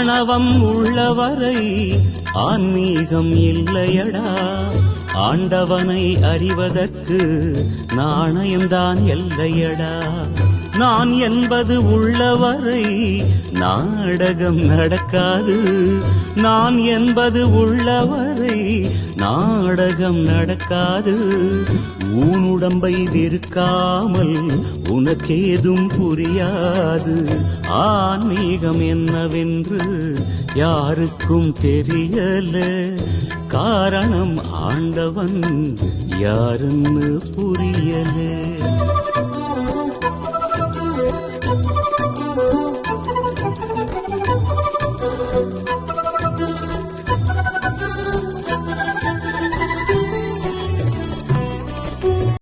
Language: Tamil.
ஆணவம் உள்ளவரை ஆன்மீகம் இல்லையடா. ஆண்டவனை அறிவதற்கு நாணயம்தான் எல்லையடா. நான் என்பது உள்ளவரை நாடகம் நடக்காது. நான் என்பது உள்ளவரை நாடகம் நடக்காது. ஊனுடம்பை விற்காமல் உனக்கேதும் புரியாது. ஆன்மீகம் என்னவென்று யாருக்கும் தெரியல. காரணம் ஆண்டவன் யாருன்னு புரியல.